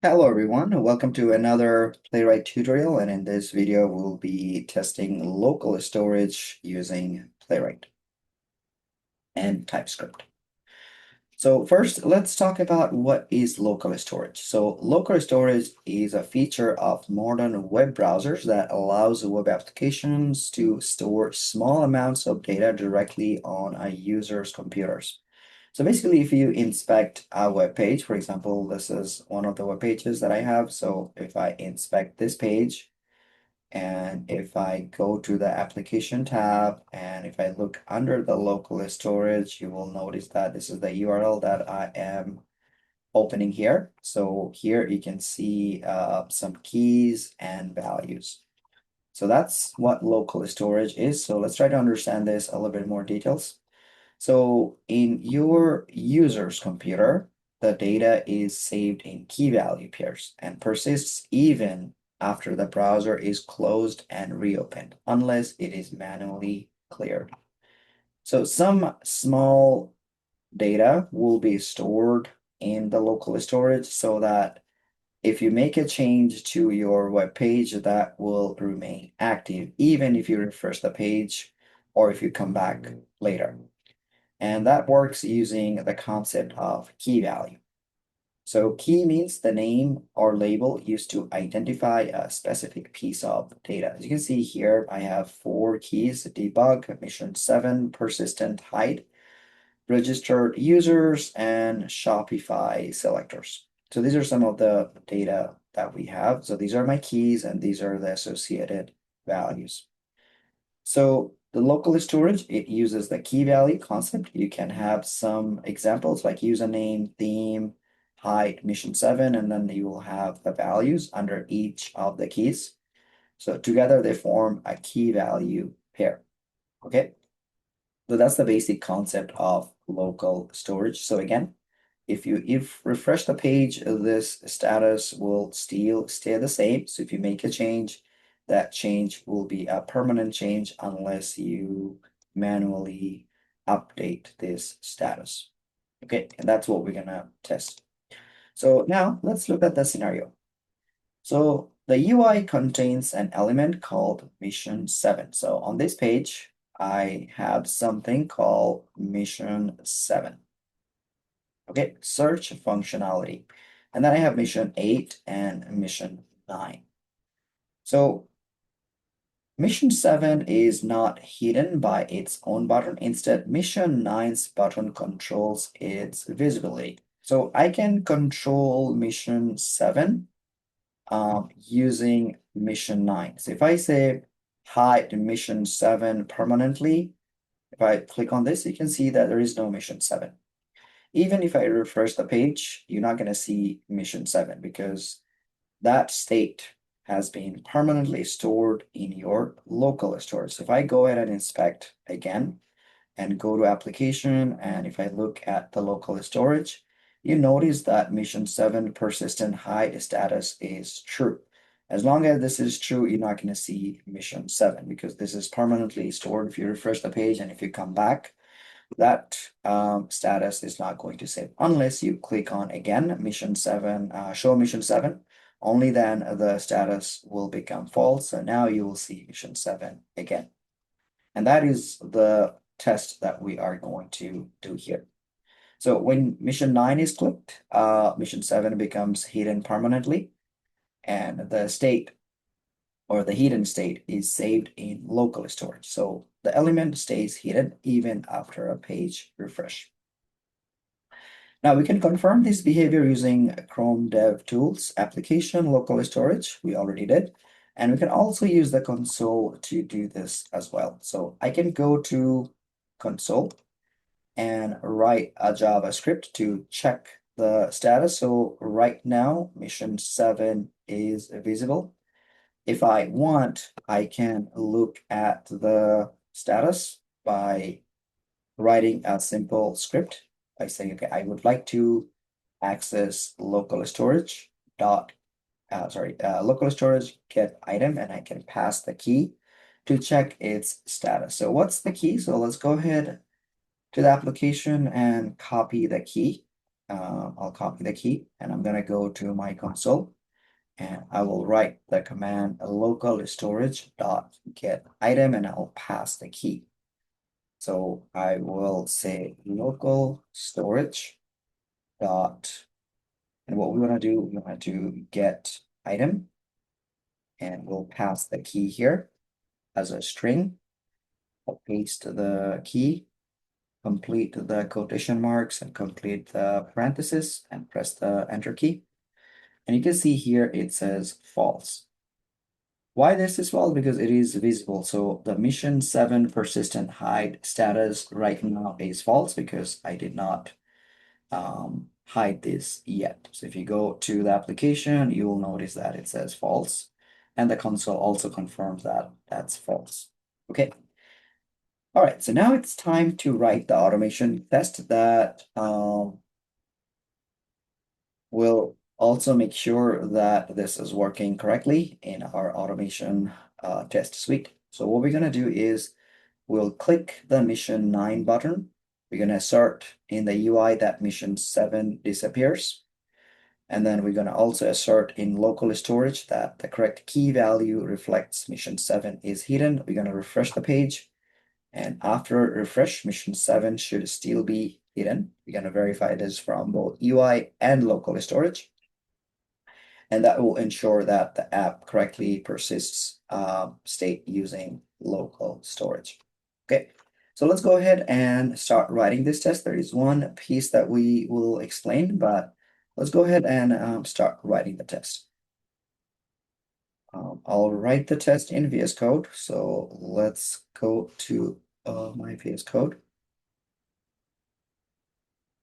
Hello everyone, welcome to another Playwright tutorial, and in this video we'll be testing local storage using Playwright and TypeScript. So first, let's talk about what is local storage. So local storage is a feature of modern web browsers that allows web applications to store small amounts of data directly on a user's computers. So basically, if you inspect a web page, for example, this is one of the web pages that I have. So if I inspect this page, and if I go to the application tab, and if I look under the local storage, you will notice that this is the URL that I am opening here. So here you can see some keys and values. So that's what local storage is. So let's try to understand this a little bit more details. So in your user's computer, the data is saved in key value pairs and persists even after the browser is closed and reopened, unless it is manually cleared. So some small data will be stored in the local storage so that if you make a change to your web page, that will remain active, even if you refresh the page or if you come back later. And that works using the concept of key value. So key means the name or label used to identify a specific piece of data. As you can see here, I have 4 keys: debug, mission 7, persistent, hide, registered users, and Shopify selectors. So these are some of the data that we have. So these are my keys and these are the associated values. So the local storage, it uses the key value concept. You can have some examples like username, theme, height, mission 7, and then you will have the values under each of the keys. So together they form a key value pair. Okay. So that's the basic concept of local storage. So again, if refresh the page, this status will still stay the same. So if you make a change, that change will be a permanent change unless you manually update this status. Okay, and that's what we're gonna test. So now let's look at the scenario. So the UI contains an element called mission 7. So on this page, I have something called mission 7. Okay, search functionality. And then I have mission 8 and mission 9. So mission 7 is not hidden by its own button. Instead, mission 9's button controls its visibility. So I can control mission 7 using mission 9. So if I say hide mission 7 permanently, if I click on this, you can see that there is no mission 7. Even if I refresh the page, you're not going to see mission 7 because that state has been permanently stored in your local storage. So if I go ahead and inspect again and go to application, and if I look at the local storage, you notice that mission 7 persistent hide status is true. As long as this is true, you're not going to see mission 7 because this is permanently stored. If you refresh the page and if you come back, that status is not going to save unless you click on again mission 7, show mission 7. Only then the status will become false. So now you will see mission 7 again. And that is the test that we are going to do here. So when mission 9 is clicked, mission 7 becomes hidden permanently, and the state or the hidden state is saved in local storage. So the element stays hidden even after a page refresh. Now we can confirm this behavior using Chrome Dev Tools application local storage. We already did. And we can also use the console to do this as well. So I can go to console and write a JavaScript to check the status. So right now, mission 7 is visible. If I want, I can look at the status by writing a simple script by saying, okay, I would like to access local storage local storage get item, and I can pass the key to check its status. So what's the key? So let's go ahead to the application and copy the key. I'll copy the key and I'm gonna go to my console and I will write the command localStorage.get item and I'll pass the key. So I will say local storage dot, and what we want to do, we want to get item and we'll pass the key here as a string. I'll paste the key, complete the quotation marks and complete the parenthesis and press the enter key. And you can see here it says false. Why this is false? Because it is visible. So the mission 7 persistent hide status right now is false because I did not hide this yet. So if you go to the application, you will notice that it says false. And the console also confirms that that's false. Okay. All right, so now it's time to write the automation test that will also make sure that this is working correctly in our automation test suite. So what we're going to do is we'll click the mission 9 button. We're going to assert in the UI that mission 7 disappears. And then we're going to also assert in local storage that the correct key value reflects mission 7 is hidden. We're going to refresh the page. And after refresh, mission 7 should still be hidden. We're going to verify this from both UI and local storage. And that will ensure that the app correctly persists state using local storage. Okay, so let's go ahead and start writing this test. There is one piece that we will explain, but let's go ahead and start writing the test. I'll write the test in VS Code. So let's go to my VS Code.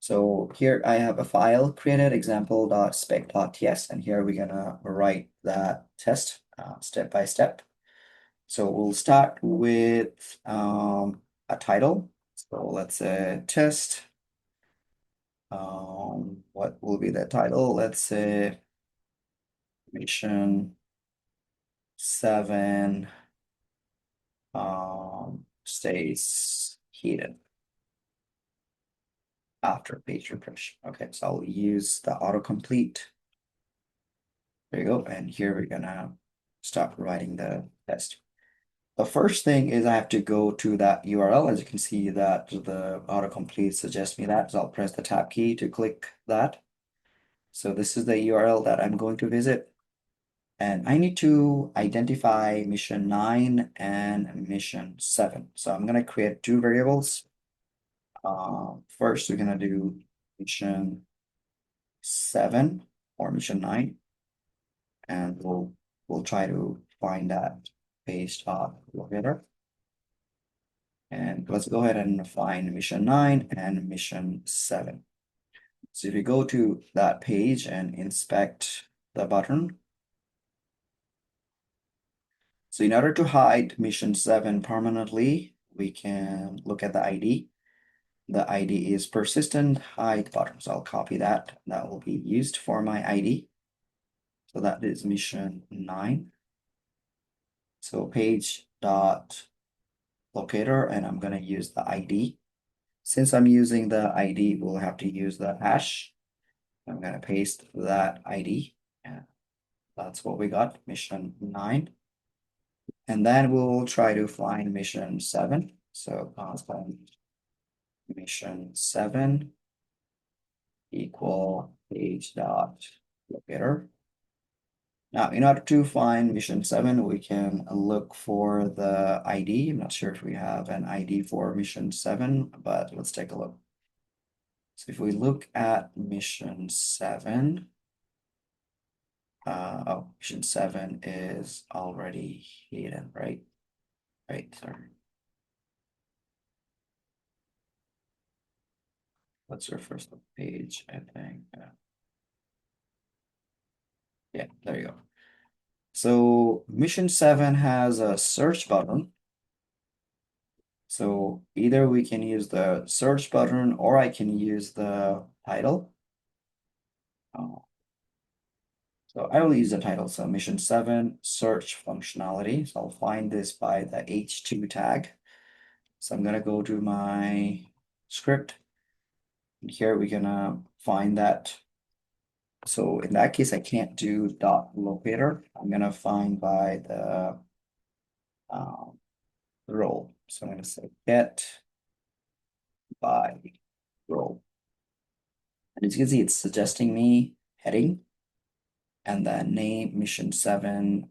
So here I have a file created example.spec.ts, and here we're gonna write that test step by step. So we'll start with a title. So let's say test. What will be the title? Let's say mission 7 stays hidden after page refresh. Okay, so I'll use the autocomplete. There you go. And here we're gonna start writing the test. The first thing is I have to go to that URL. As you can see that the autocomplete suggests me that, so I'll press the tab key to click that. So this is the URL that I'm going to visit. And I need to identify mission 9 and mission 7. So I'm gonna create two variables. First, we're gonna do mission 7 or mission 9. And we'll try to find that based on locator. And let's go ahead and find mission 9 and mission 7. So if you go to that page and inspect the button, so in order to hide mission 7 permanently, we can look at the ID. The ID is persistent hide button. So I'll copy that. That will be used for my ID. So that is mission 9. So page dot locator, and I'm going to use the ID. Since I'm using the ID, we'll have to use the hash. I'm going to paste that ID. And that's what we got, mission 9. And then we'll try to find mission 7. So constant mission 7 equal page dot locator. Now, in order to find mission 7, we can look for the ID. I'm not sure if we have an ID for mission 7, but let's take a look. So if we look at mission 7, mission 7 is already hidden, right? Right, sorry. Let's refresh the page, I think. Yeah, there you go. So mission 7 has a search button. So either we can use the search button or I can use the title. So I will use the title. So mission 7 search functionality. So I'll find this by the H2 tag. So I'm gonna go to my script. And here we're gonna find that. So in that case, I can't do dot locator. I'm gonna find by the role. So I'm gonna say get by role. And as you can see, it's suggesting me heading and then name mission 7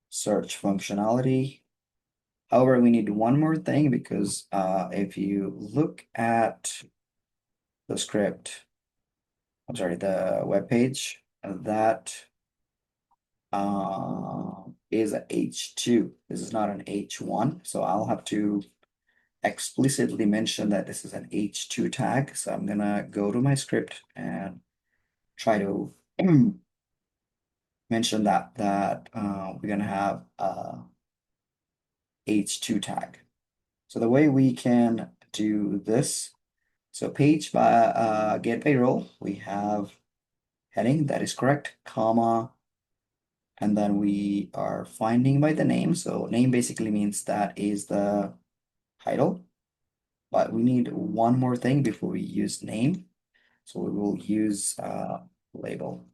search functionality. However, we need one more thing because if you look at the script, I'm sorry, the web page, that is a H2. This is not an H1. So I'll have to explicitly mention that this is an H2 tag. So I'm gonna go to my script and try to mention that we're gonna have a H2 tag. So the way we can do this, so page by get by role, we have heading, that is correct, comma, and then we are finding by the name. So name basically means that is the title, but we need one more thing before we use name. So we will use label,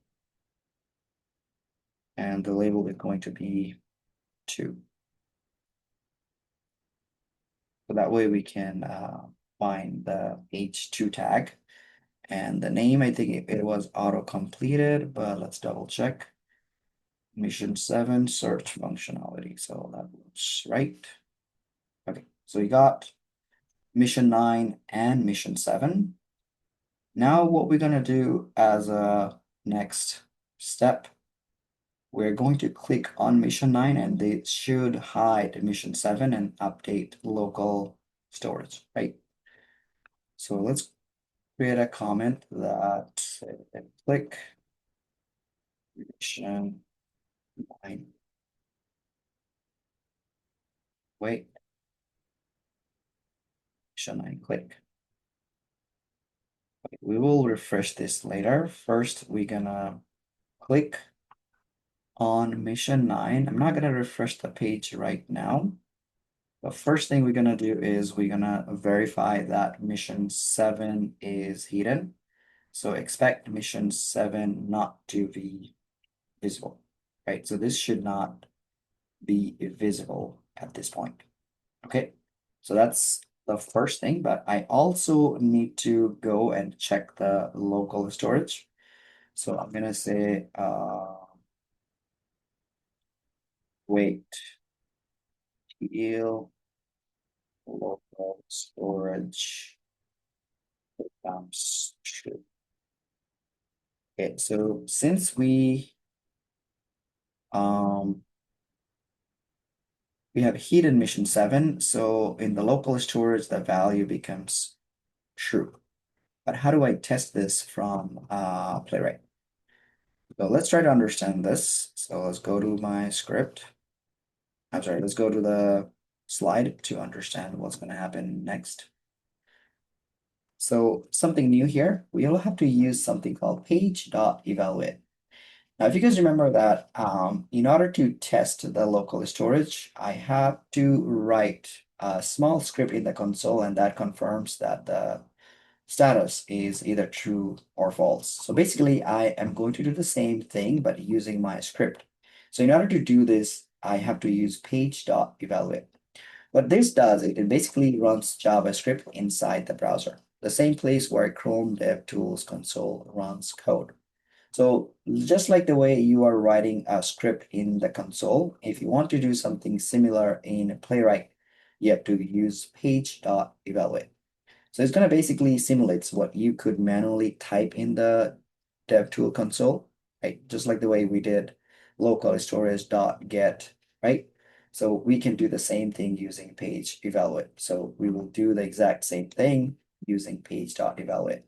and the label is going to be 2. So that way we can find the H2 tag. And the name, I think it was auto-completed, but let's double check. Mission 7 search functionality. So that looks right. Okay, so we got mission 9 and mission 7. Now what we're gonna do as a next step, we're going to click on mission 9 and it should hide mission 7 and update local storage, right? So let's create a comment that click mission 9. Wait, mission 9 click. Okay, we will refresh this later. First, we're gonna click on mission 9. I'm not gonna refresh the page right now. The first thing we're gonna do is we're gonna verify that mission 7 is hidden. So expect mission 7 not to be visible, right? So this should not be visible at this point. Okay, so that's the first thing, but I also need to go and check the local storage. So I'm gonna say wait till local storage becomes true. Okay, so since we have hidden mission 7, so in the local storage the value becomes true. But how do I test this from Playwright? So let's try to understand this. So let's go to my script. I'm sorry, let's go to the slide to understand what's going to happen next. So something new here, we'll have to use something called page.evaluate. Now, if you guys remember that in order to test the local storage, I have to write a small script in the console, and that confirms that the status is either true or false. So basically, I am going to do the same thing, but using my script. So in order to do this, I have to use page.evaluate. What this does, it basically runs JavaScript inside the browser, the same place where Chrome DevTools console runs code. So just like the way you are writing a script in the console, if you want to do something similar in Playwright, you have to use page.evaluate. So it's going to basically simulates what you could manually type in the DevTool console, right? Just like the way we did localStorage.get, right? So we can do the same thing using page evaluate. So we will do the exact same thing using page.evaluate.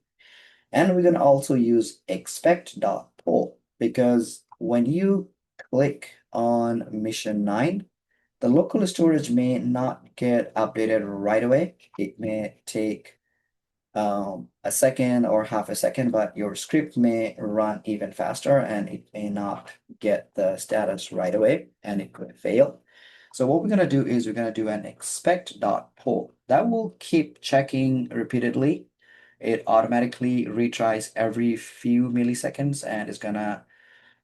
And we're going to also use expect.poll because when you click on mission 9, the local storage may not get updated right away. It may take a second or half a second, but your script may run even faster and it may not get the status right away and it could fail. So what we're going to do is we're going to do an expect.poll that will keep checking repeatedly it automatically retries every few milliseconds and is gonna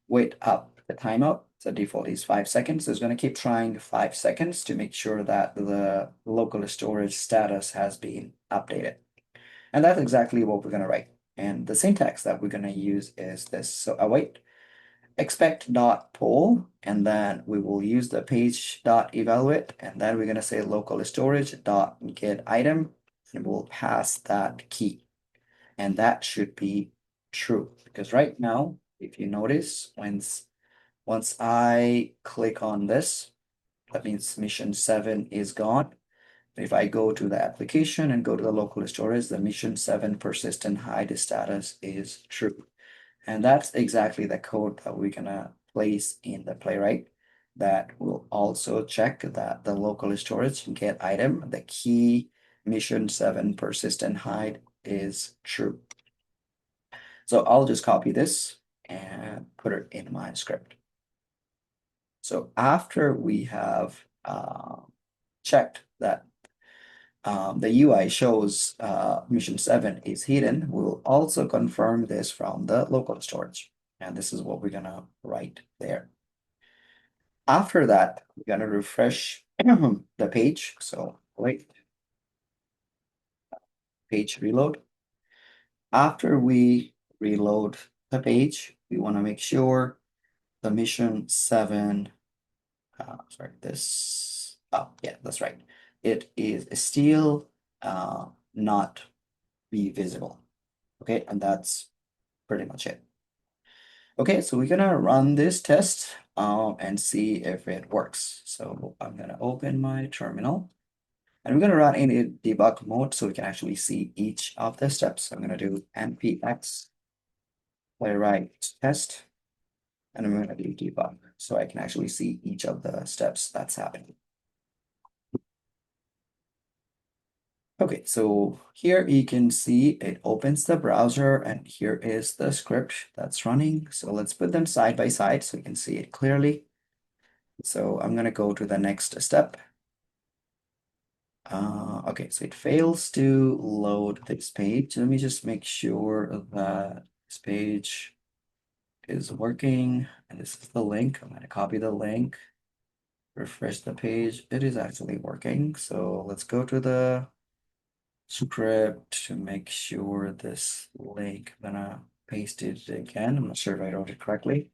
wait up the timeout. So default is 5 seconds. So it's gonna keep trying 5 seconds to make sure that the local storage status has been updated. And that's exactly what we're gonna write. And the syntax that we're gonna use is this. So await expect.poll, and then we will use the page.evaluate, and then we're gonna say local storage dot get item, and we'll pass that key. And that should be true, because right now, if you notice, once I click on this, that means mission 7 is gone. If I go to the application and go to the local storage, the mission 7 persistent hide status is true. And that's exactly the code that we're gonna place in the Playwright that will also check that the local storage get item, the key mission 7 persistent hide is true. So I'll just copy this and put it in my script. So after we have checked that the UI shows mission 7 is hidden, we'll also confirm this from the local storage. And this is what we're gonna write there. After that, we're gonna refresh the page. So wait, page reload. After we reload the page, we wanna make sure the mission 7, sorry, this, oh yeah, that's right. It is still not be visible. Okay, and that's pretty much it. Okay, so we're gonna run this test and see if it works. So I'm gonna open my terminal and we're gonna run in a debug mode so we can actually see each of the steps. I'm gonna do npx playwright test and I'm gonna do debug so I can actually see each of the steps that's happening. Okay, so here you can see it opens the browser and here is the script that's running. So let's put them side by side so you can see it clearly. So I'm gonna go to the next step. Okay, so it fails to load this page. Let me just make sure that this page is working. And this is the link. I'm gonna copy the link, refresh the page. It is actually working. So let's go to the script to make sure this link, I'm gonna paste it again. I'm not sure if I wrote it correctly.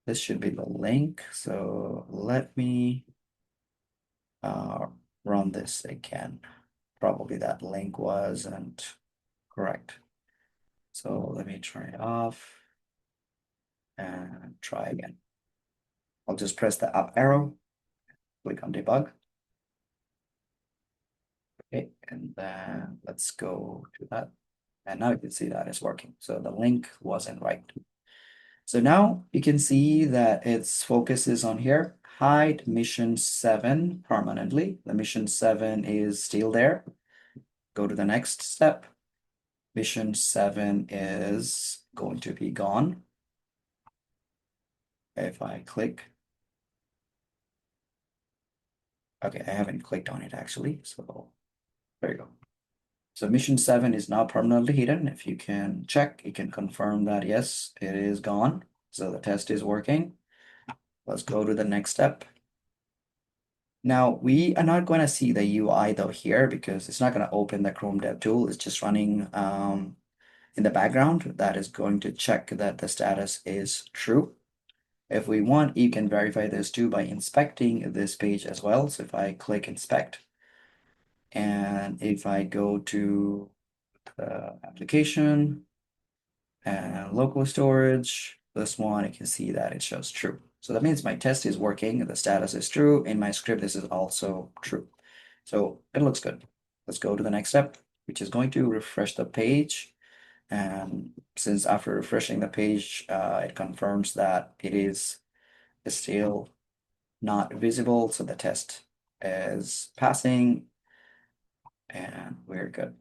This should be the link. So let me run this again. Probably that link wasn't correct. So let me turn it off and try again. I'll just press the up arrow, click on debug. Okay, and then let's go to that. And now you can see that it's working. So the link wasn't right. So now you can see that its focus is on here. Hide mission 7 permanently. The mission 7 is still there. Go to the next step. Mission 7 is going to be gone. If I click. Okay, I haven't clicked on it actually. So there you go. So mission 7 is now permanently hidden. If you can check, you can confirm that yes, it is gone. So the test is working. Let's go to the next step. Now we are not going to see the UI though here because it's not going to open the Chrome Dev tool. It's just running in the background. That is going to check that the status is true. If we want, you can verify this too by inspecting this page as well. So if I click inspect, and if I go to the application and local storage, this one, you can see that it shows true. So that means my test is working, the status is true. In my script, this is also true. So it looks good. Let's go to the next step, which is going to refresh the page. And since after refreshing the page, it confirms that it is still not visible. So the test is passing and we're good.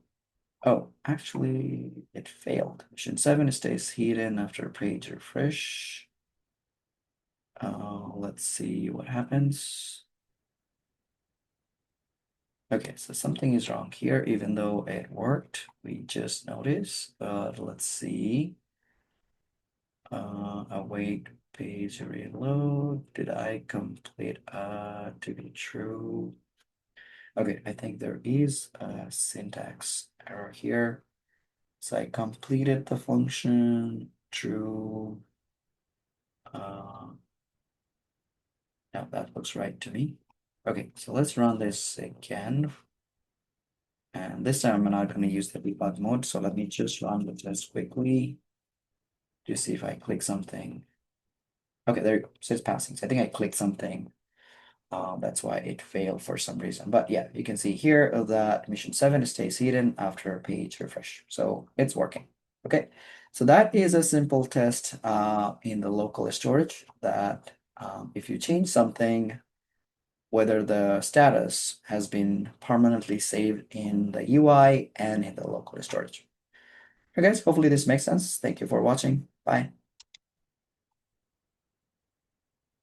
Oh, actually, it failed. Mission 7 stays hidden after page refresh. Let's see what happens. Okay, so something is wrong here, even though it worked. We just noticed. Let's see. Await page reload. Did I complete to be true? Okay, I think there is a syntax error here. So I completed the function true. No, that looks right to me. Okay, so let's run this again. And this time I'm not going to use the debug mode. So let me just run the test quickly to see if I click something. Okay, there you go. It says passing. So I think I clicked something. That's why it failed for some reason. But yeah, you can see here that mission 7 stays hidden after a page refresh. So it's working. Okay, so that is a simple test in the local storage that if you change something, whether the status has been permanently saved in the UI and in the local storage. Okay, guys, hopefully this makes sense. Thank you for watching. Bye.